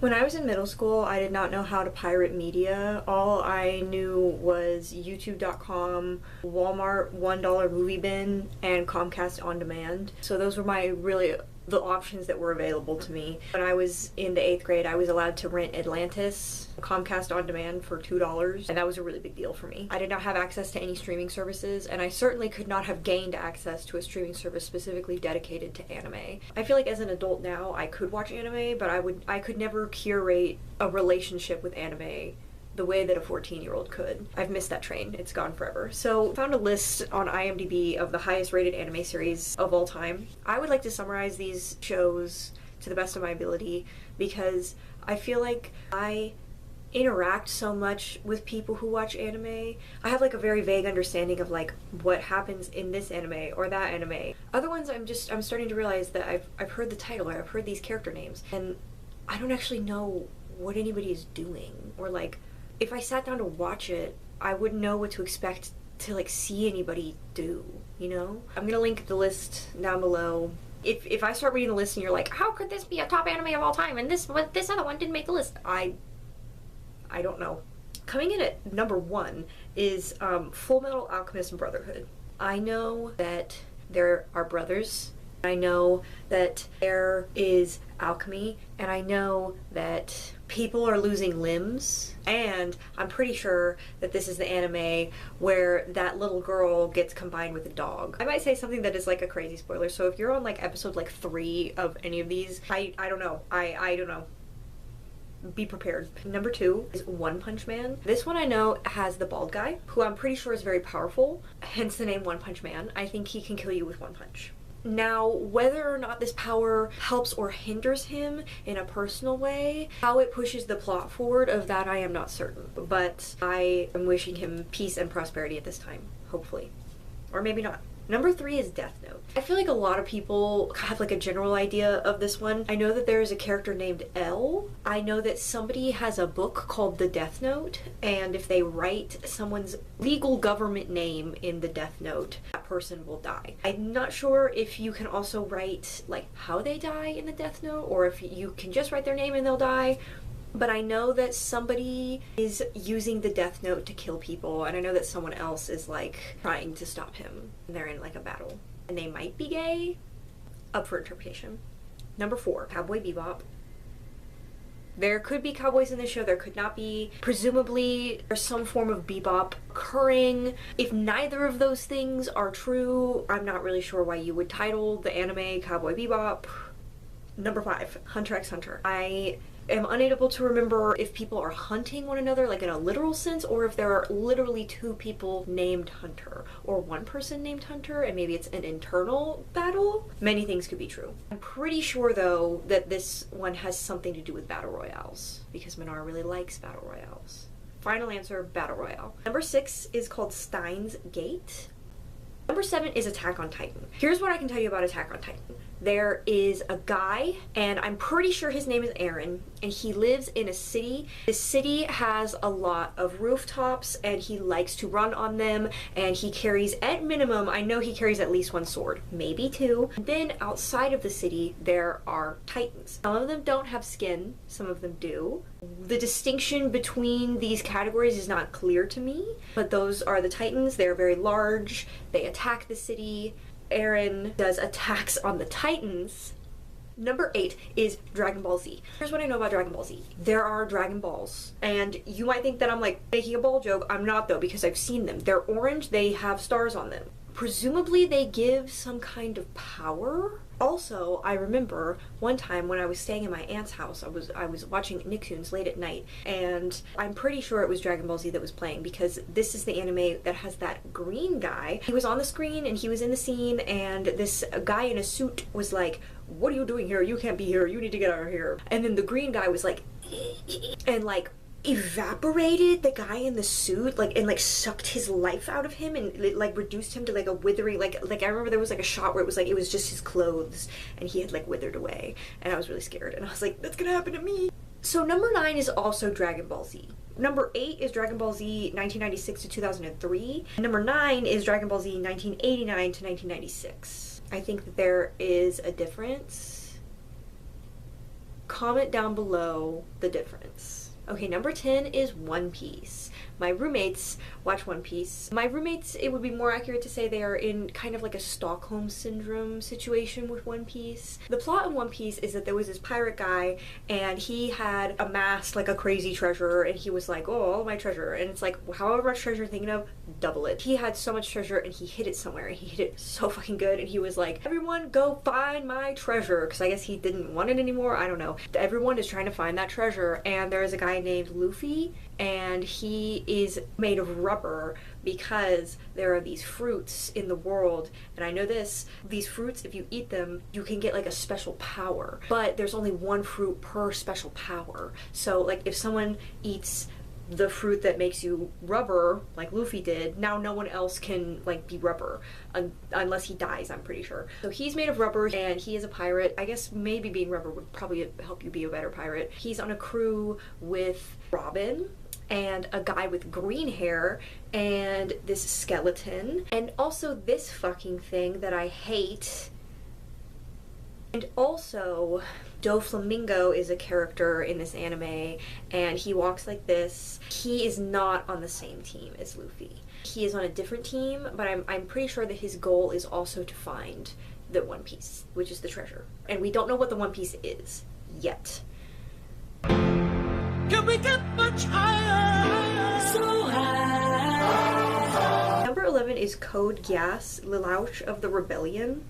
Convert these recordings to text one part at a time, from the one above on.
When I was in middle school, I did not know how to pirate media. All I knew was YouTube.com, Walmart $1 movie bin, and Comcast On Demand. So those were my the options that were available to me. When I was in the 8th grade, I was allowed to rent Atlantis, Comcast On Demand for $2, and that was a really big deal for me. I did not have access to any streaming services, and I certainly could not have gained access to a streaming service specifically dedicated to anime. I feel like as an adult now, I could watch anime, but I could never curate a relationship with anime the way that a 14-year-old could. I've missed that train. It's gone forever. So I found a list on IMDb of the highest rated anime series of all time. I would like to summarize these shows to the best of my ability because I feel like I interact so much with people who watch anime. I have like a very vague understanding of like what happens in this anime or that anime. Other ones I'm starting to realize that I've heard the title or I've heard these character names and I don't actually know what anybody is doing, or like if I sat down to watch it, I wouldn't know what to expect to like see anybody do, you know? I'm gonna link the list down below. If I start reading the list and you're like, how could this be a top anime of all time and this other one didn't make the list? I don't know. Coming in at number 1 is Full Metal Alchemist Brotherhood. I know that there are brothers. I know that there is alchemy, and I know that people are losing limbs, and I'm pretty sure that this is the anime where that little girl gets combined with a dog. I might say something that is like a crazy spoiler, so if you're on like episode like 3 of any of these, I don't know. I don't know. Be prepared. Number 2 is One Punch Man. This one I know has the bald guy, who I'm pretty sure is very powerful, hence the name One Punch Man. I think he can kill you with one punch. Now, whether or not this power helps or hinders him in a personal way, how it pushes the plot forward, of that I am not certain. But I am wishing him peace and prosperity at this time, hopefully. Or maybe not. Number 3 is Death Note. I feel like a lot of people have like a general idea of this one. I know that there is a character named L. I know that somebody has a book called The Death Note, and if they write someone's legal government name in the Death Note, that person will die. I'm not sure if you can also write like how they die in the Death Note, or if you can just write their name and they'll die. But I know that somebody is using the Death Note to kill people, and I know that someone else is like trying to stop him. And they're in like a battle. And they might be gay. Up for interpretation. Number 4, Cowboy Bebop. There could be cowboys in this show, there could not be. Presumably, there's some form of bebop occurring. If neither of those things are true, I'm not really sure why you would title the anime Cowboy Bebop. Number 5, Hunter x Hunter. I am unable to remember if people are hunting one another like in a literal sense, or if there are literally 2 people named Hunter, or 1 person named Hunter and maybe it's an internal battle. Many things could be true. I'm pretty sure though that this one has something to do with battle royales, because Minar really likes battle royales. Final answer, battle royale. Number 6 is called Steins Gate. Number 7 is Attack on Titan. Here's what I can tell you about Attack on Titan. There is a guy, and I'm pretty sure his name is Aaron, and he lives in a city. This city has a lot of rooftops, and he likes to run on them, and he carries, at minimum, I know he carries at least 1 sword, maybe 2. Then outside of the city, there are Titans. Some of them don't have skin, some of them do. The distinction between these categories is not clear to me, but those are the Titans. They're very large, they attack the city. Aaron does attacks on the Titans. Number 8 is Dragon Ball Z. Here's what I know about Dragon Ball Z. There are Dragon Balls, and you might think that I'm like making a ball joke. I'm not though, because I've seen them. They're orange, they have stars on them. Presumably they give some kind of power. Also, I remember one time when I was staying in my aunt's house, I was watching Nicktoons late at night, and I'm pretty sure it was Dragon Ball Z that was playing, because this is the anime that has that green guy. He was on the screen and he was in the scene, and this guy in a suit was like, "What are you doing here? You can't be here. You need to get out of here." And then the green guy was like, and like evaporated the guy in the suit, like, and like sucked his life out of him, and like reduced him to like a withering, like I remember there was like a shot where it was like it was just his clothes and he had like withered away, and I was really scared, and I was like, that's gonna happen to me. So number 9 is also Dragon Ball Z. Number 8 is Dragon Ball Z 1996 to 2003. Number 9 is Dragon Ball Z 1989 to 1996. I think that there is a difference. Comment down below the difference. Okay, number 10 is One Piece. My roommates watch One Piece. My roommates, it would be more accurate to say they are in kind of like a Stockholm Syndrome situation with One Piece. The plot in One Piece is that there was this pirate guy and he had amassed like a crazy treasure, and he was like, oh, all my treasure. And it's like, however much treasure you're thinking of, double it. He had so much treasure and he hid it somewhere, and he hid it so fucking good, and he was like, everyone go find my treasure, because I guess he didn't want it anymore, I don't know. Everyone is trying to find that treasure, and there is a guy named Luffy, and he is made of rubber because there are these fruits in the world, and I know this, these fruits, if you eat them, you can get like a special power, but there's only one fruit per special power. So like if someone eats the fruit that makes you rubber, like Luffy did, now no one else can like be rubber unless he dies, I'm pretty sure. So he's made of rubber and he is a pirate. I guess maybe being rubber would probably help you be a better pirate. He's on a crew with Robin and a guy with green hair and this skeleton and also this fucking thing that I hate. And also, Doflamingo is a character in this anime, and he walks like this. He is not on the same team as Luffy. He is on a different team, but I'm pretty sure that his goal is also to find the One Piece, which is the treasure. And we don't know what the One Piece is, yet. Can we get much higher? So high. Number 11 is Code Geass, Lelouch of the Rebellion.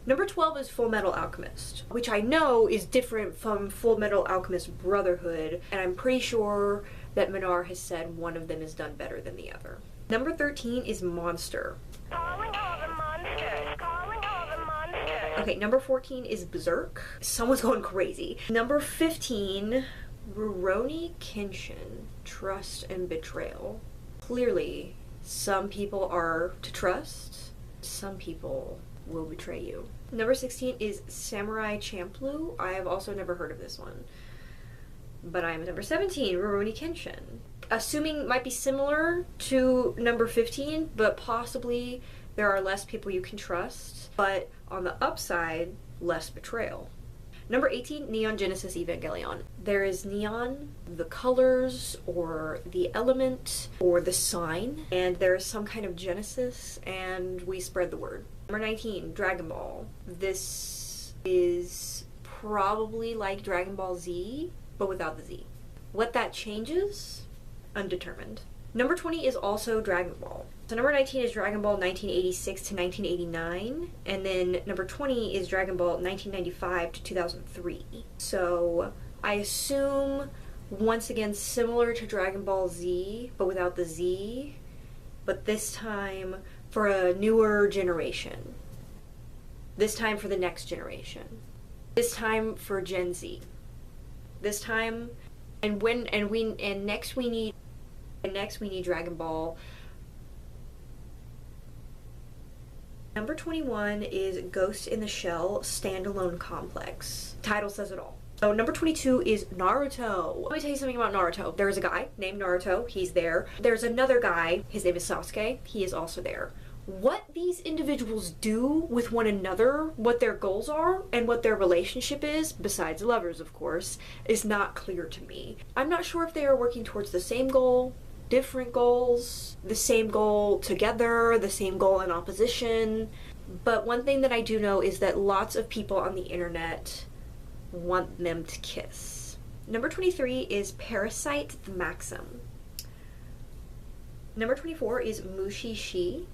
Number 12 is Full Metal Alchemist, which I know is different from Full Metal Alchemist Brotherhood, and I'm pretty sure that Minar has said one of them is done better than the other. Number 13 is Monster. Calling all the monsters, calling all the monsters. Okay, number 14 is Berserk. Someone's going crazy. Number 15, Rurouni Kenshin, Trust and Betrayal. Clearly, some people are to trust, some people will betray you. Number 16 is Samurai Champloo. I have also never heard of this one. But I am number 17, Rurouni Kenshin. Assuming might be similar to number 15, but possibly there are less people you can trust, but on the upside, less betrayal. Number 18, Neon Genesis Evangelion. There is neon, the colors, or the element, or the sign, and there is some kind of genesis, and we spread the word. Number 19, Dragon Ball. This is probably like Dragon Ball Z, but without the Z. What that changes? Undetermined. Number 20 is also Dragon Ball. So number 19 is Dragon Ball 1986 to 1989, and then number 20 is Dragon Ball 1995 to 2003. So I assume, once again, similar to Dragon Ball Z, but without the Z, but this time for a newer generation. This time for the next generation. This time for Gen Z. This time, next we need Dragon Ball. Number 21 is Ghost in the Shell Standalone Complex. Title says it all. So number 22 is Naruto. Let me tell you something about Naruto. There is a guy named Naruto. He's there. There's another guy. His name is Sasuke. He is also there. What these individuals do with one another, what their goals are, and what their relationship is, besides lovers of course, is not clear to me. I'm not sure if they are working towards the same goal, different goals, the same goal together, the same goal in opposition. But one thing that I do know is that lots of people on the internet want them to kiss. Number 23 is Parasite the Maxim. Number 24 is Mushishi.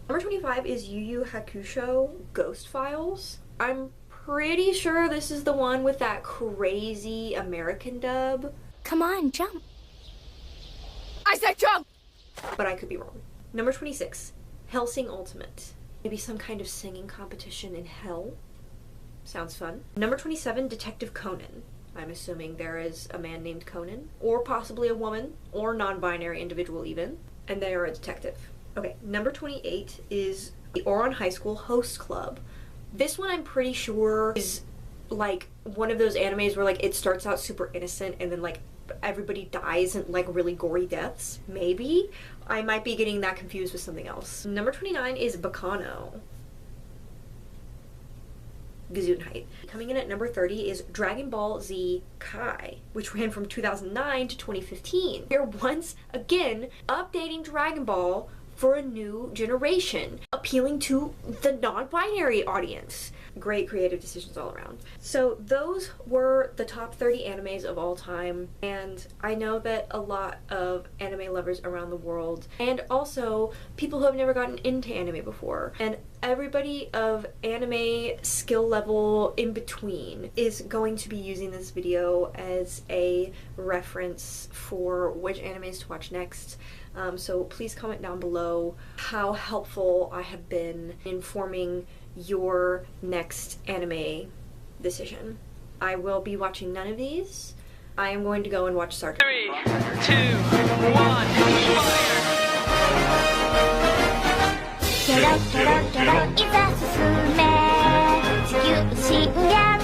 Number 25 is Yu Yu Hakusho Ghost Files. I'm pretty sure this is the one with that crazy American dub. Come on, jump. I said jump! But I could be wrong. Number 26, Hellsing Ultimate. Maybe some kind of singing competition in hell. Sounds fun. Number 27, Detective Conan. I'm assuming there is a man named Conan, or possibly a woman, or non-binary individual even, and they are a detective. Okay, number 28 is the Ouran High School Host Club. This one I'm pretty sure is like one of those animes where like it starts out super innocent and then like everybody dies in like really gory deaths. Maybe. I might be getting that confused with something else. Number 29 is Bacano. Gesundheit. Coming in at number 30 is Dragon Ball Z Kai, which ran from 2009 to 2015. They're once again updating Dragon Ball for a new generation, appealing to the non-binary audience. Great creative decisions all around. So those were the top 30 animes of all time, and I know that a lot of anime lovers around the world, and also people who have never gotten into anime before, and everybody of anime skill level in between is going to be using this video as a reference for which animes to watch next. So please comment down below how helpful I have been in forming your next anime decision. I will be watching none of these. I am going to go and watch Sergeant. 3, 2, 1, fire! キョロキョロキョロいざ進め地球深夜